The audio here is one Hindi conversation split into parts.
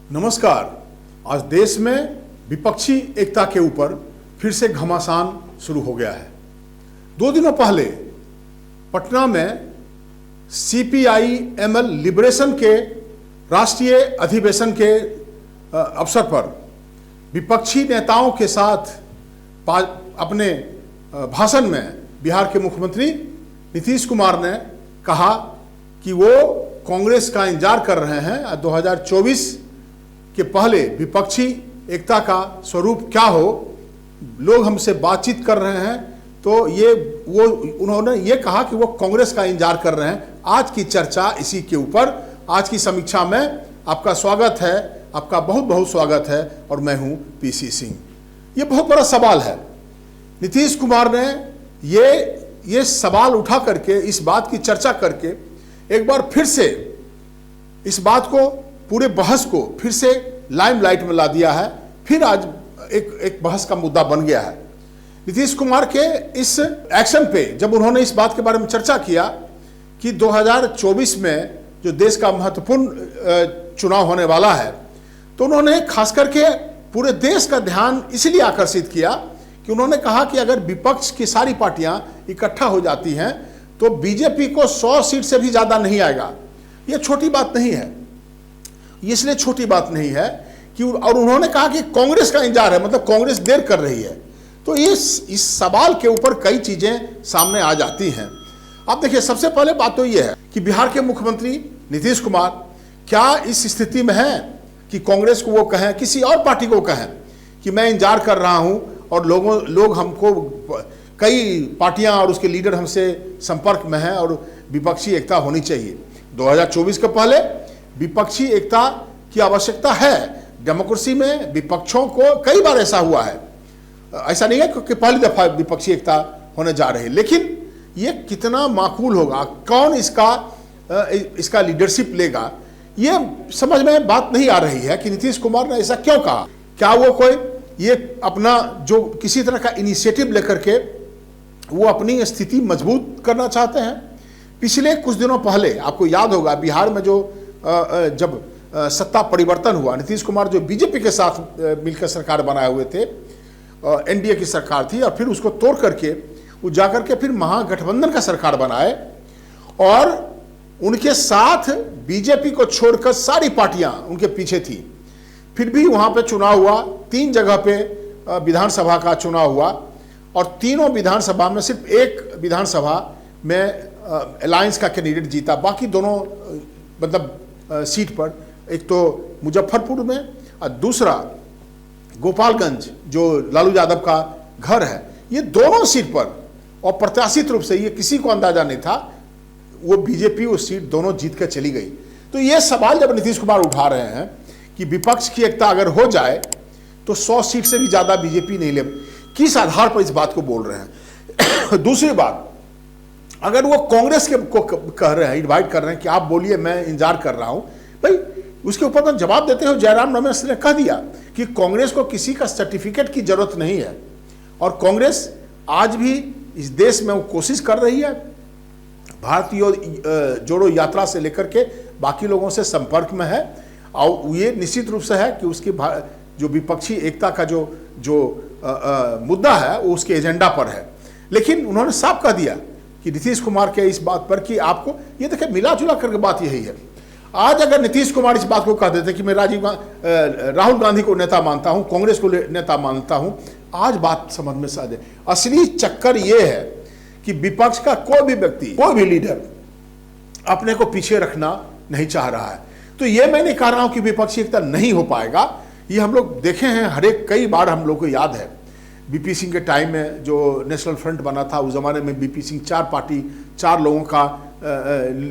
नमस्कार। आज देश में विपक्षी एकता के ऊपर फिर से घमासान शुरू हो गया है। 2 दिनों पहले पटना में CPI-ML लिबरेशन के राष्ट्रीय अधिवेशन के अवसर पर विपक्षी नेताओं के साथ अपने भाषण में बिहार के मुख्यमंत्री नीतीश कुमार ने कहा कि वो कांग्रेस का इंतजार कर रहे हैं। 2024 के पहले विपक्षी एकता का स्वरूप क्या हो, लोग हमसे बातचीत कर रहे हैं, तो उन्होंने ये कहा कि वो कांग्रेस का इंतजार कर रहे हैं। आज की चर्चा इसी के ऊपर, आज की समीक्षा में आपका स्वागत है, आपका बहुत बहुत स्वागत है। और मैं हूं PC सिंह। ये बहुत बड़ा सवाल है। नीतीश कुमार ने ये सवाल उठा करके, इस बात की चर्चा करके एक बार फिर से इस बात को, पूरे बहस को फिर से लाइमलाइट में ला दिया है। फिर आज एक बहस का मुद्दा बन गया है। नीतीश कुमार के इस एक्शन पे जब उन्होंने इस बात के बारे में चर्चा किया कि 2024 में जो देश का महत्वपूर्ण चुनाव होने वाला है, तो उन्होंने खास करके पूरे देश का ध्यान इसलिए आकर्षित किया कि उन्होंने कहा कि अगर विपक्ष की सारी पार्टियां इकट्ठा हो जाती हैं तो बीजेपी को 100 सीट से भी ज्यादा नहीं आएगा। यह छोटी बात नहीं है, इसलिए छोटी बात नहीं है कि, और उन्होंने कहा कि कांग्रेस का इंतजार है, मतलब कांग्रेस देर कर रही है। तो इस सवाल के ऊपर कई चीजें सामने आ जाती हैं। अब देखिए, सबसे पहले बात तो यह है कि बिहार के मुख्यमंत्री नीतीश कुमार क्या इस स्थिति में हैं कि कांग्रेस को वो कहें, किसी और पार्टी को कहें कि मैं इंतजार कर रहा हूं और लोग हमको, कई पार्टियां और उसके लीडर हमसे संपर्क में हैं और विपक्षी एकता होनी चाहिए। 2024 के पहले विपक्षी एकता की आवश्यकता है। डेमोक्रेसी में विपक्षों को कई बार ऐसा हुआ है, ऐसा नहीं है कि पहली दफा विपक्षी एकता होने जा रही है, लेकिन ये कितना माकूल होगा, कौन इसका लीडरशिप लेगा, ये समझ में बात नहीं आ रही है कि नीतीश कुमार ने ऐसा क्यों कहा। क्या वो कोई ये अपना जो किसी तरह का इनिशिएटिव लेकर के वो अपनी स्थिति मजबूत करना चाहते हैं? पिछले कुछ दिनों पहले आपको याद होगा, बिहार में जब सत्ता परिवर्तन हुआ, नीतीश कुमार जो बीजेपी के साथ मिलकर सरकार बनाए हुए थे, NDA की सरकार थी, और फिर उसको तोड़ करके वो जाकर के फिर महागठबंधन का सरकार बनाए, और उनके साथ बीजेपी को छोड़कर सारी पार्टियां उनके पीछे थी। फिर भी वहां पे चुनाव हुआ, 3 जगह पे विधानसभा का चुनाव हुआ, और तीनों विधानसभा में सिर्फ एक विधानसभा में अलायंस का कैंडिडेट जीता। बाकी दोनों मतलब सीट पर, एक तो मुजफ्फरपुर में और दूसरा गोपालगंज जो लालू यादव का घर है, ये दोनों सीट पर, और प्रत्याशित रूप से ये किसी को अंदाजा नहीं था, वो बीजेपी वो सीट दोनों जीत कर चली गई। तो ये सवाल जब नीतीश कुमार उठा रहे हैं कि विपक्ष की एकता अगर हो जाए तो 100 सीट से भी ज्यादा बीजेपी नहीं ले, किस आधार पर इस बात को बोल रहे हैं? दूसरी बात, अगर वो कांग्रेस को कह रहे हैं, इनवाइट कर रहे हैं कि आप बोलिए, मैं इंतजार कर रहा हूं, भाई उसके ऊपर तो जवाब देते हो। जयराम रमेश ने कह दिया कि कांग्रेस को किसी का सर्टिफिकेट की जरूरत नहीं है, और कांग्रेस आज भी इस देश में वो कोशिश कर रही है, भारतीय जोड़ो यात्रा से लेकर के बाकी लोगों से संपर्क में है, और ये निश्चित रूप से है कि उसकी जो विपक्षी एकता का जो मुद्दा है वो उसके एजेंडा पर है। लेकिन उन्होंने साफ कह दिया कि नीतीश कुमार के इस बात पर कि आपको, ये देखिए मिला जुला करके बात यही है। आज अगर नीतीश कुमार इस बात को कह देते कि मैं राहुल गांधी को नेता मानता हूं, कांग्रेस को नेता मानता हूं, आज बात समझ में आ जाए। असली चक्कर यह है कि विपक्ष का कोई भी व्यक्ति, कोई भी लीडर अपने को पीछे रखना नहीं चाह रहा है। तो यह मैं नहीं कह रहा हूं कि विपक्षी एकता नहीं हो पाएगा, ये हम लोग देखे हैं, कई बार हम लोग को याद है बीपी सिंह के टाइम में जो नेशनल फ्रंट बना था, उस जमाने में बीपी सिंह 4 लोगों का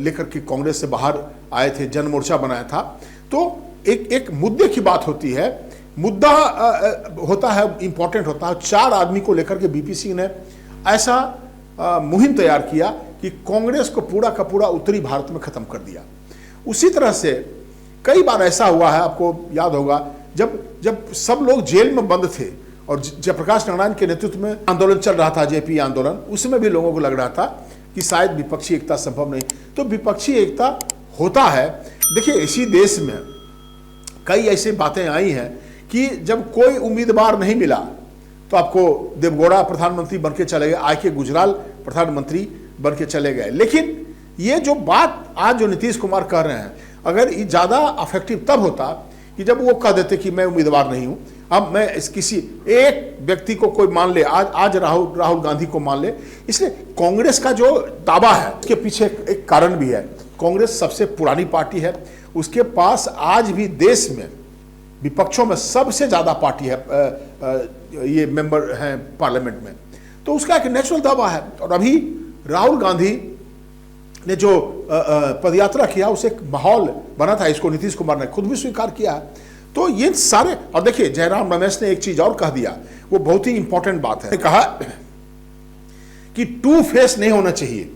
लेकर के कांग्रेस से बाहर आए थे, जन मोर्चा बनाया था। तो एक मुद्दे की बात होती है, मुद्दा होता है, इंपॉर्टेंट होता है। 4 आदमी को लेकर के बीपी सिंह ने ऐसा मुहिम तैयार किया कि कांग्रेस को पूरा का पूरा उत्तरी भारत में खत्म कर दिया। उसी तरह से कई बार ऐसा हुआ है, आपको याद होगा, जब सब लोग जेल में बंद थे और जयप्रकाश नारायण के नेतृत्व में आंदोलन चल रहा था, जेपी आंदोलन, उसमें भी लोगों को लग रहा था कि शायद विपक्षी एकता संभव नहीं। तो विपक्षी एकता होता है। देखिए, इसी देश में कई ऐसी बातें आई हैं कि जब कोई उम्मीदवार नहीं मिला तो आपको देवगौड़ा प्रधानमंत्री बनके चले गए, आके गुजराल प्रधानमंत्री बनके चले गए। लेकिन ये जो बात आज जो नीतीश कुमार कह रहे हैं, अगर ये ज़्यादा अफेक्टिव तब होता कि जब वो कह देते कि मैं उम्मीदवार नहीं हूँ। अब मैं किसी एक व्यक्ति को कोई मान ले, आज राहुल गांधी को मान ले। इसलिए कांग्रेस का जो दावा है उसके पीछे एक कारण भी है। कांग्रेस सबसे पुरानी पार्टी है, उसके पास आज भी देश में विपक्षों में सबसे ज़्यादा पार्टी है, ये मेंबर हैं पार्लियामेंट में, तो उसका एक नेचुरल दावा है। और अभी राहुल गांधी ने जो पदयात्रा किया उसे एक माहौल बना था, इसको नीतीश कुमार ने खुद भी स्वीकार किया है। तो ये सारे, और देखिए जयराम रमेश ने एक चीज और कह दिया, वो बहुत ही इंपॉर्टेंट बात है, कहा कि टू फेस नहीं होना चाहिए,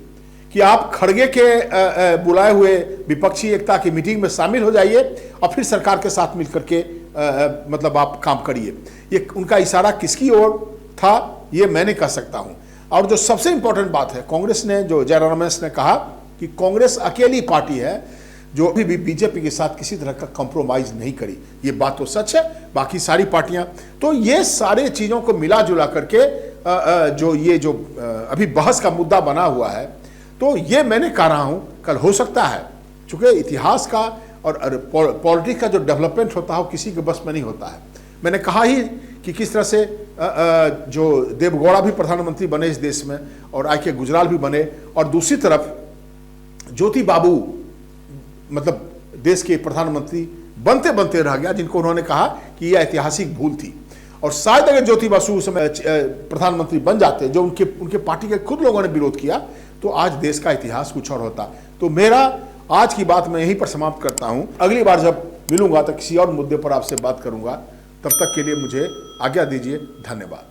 कि आप खड़गे के बुलाए हुए विपक्षी एकता की मीटिंग में शामिल हो जाइए और फिर सरकार के साथ मिलकर के मतलब आप काम करिए। ये उनका इशारा किसकी ओर था ये मैं नहीं कह सकता हूं। और जो सबसे इंपॉर्टेंट बात है, कांग्रेस ने, जो जयराम रमेश ने कहा कि कांग्रेस अकेली पार्टी है जो अभी भी बीजेपी के साथ किसी तरह का कॉम्प्रोमाइज नहीं करी। ये बात तो सच है, बाकी सारी पार्टियां, तो ये सारे चीजों को मिला जुला करके जो ये जो अभी बहस का मुद्दा बना हुआ है, तो ये मैंने कह रहा हूं कल हो सकता है, चूंकि इतिहास का और पॉलिटिक्स का जो डेवलपमेंट होता है वो किसी के बस में नहीं होता है। मैंने कहा ही कि किस तरह से जो देवगौड़ा भी प्रधानमंत्री बने इस देश में और आके गुजराल भी बने, और दूसरी तरफ ज्योति बाबू मतलब देश के प्रधानमंत्री बनते बनते रह गया, जिनको उन्होंने कहा कि यह ऐतिहासिक भूल थी। और शायद अगर ज्योति बासु उस समय प्रधानमंत्री बन जाते, जो उनके पार्टी के खुद लोगों ने विरोध किया, तो आज देश का इतिहास कुछ और होता। तो मेरा आज की बात मैं यहीं पर समाप्त करता हूं। अगली बार जब मिलूंगा तो किसी और मुद्दे पर आपसे बात करूंगा। तब तक के लिए मुझे आज्ञा दीजिए। धन्यवाद।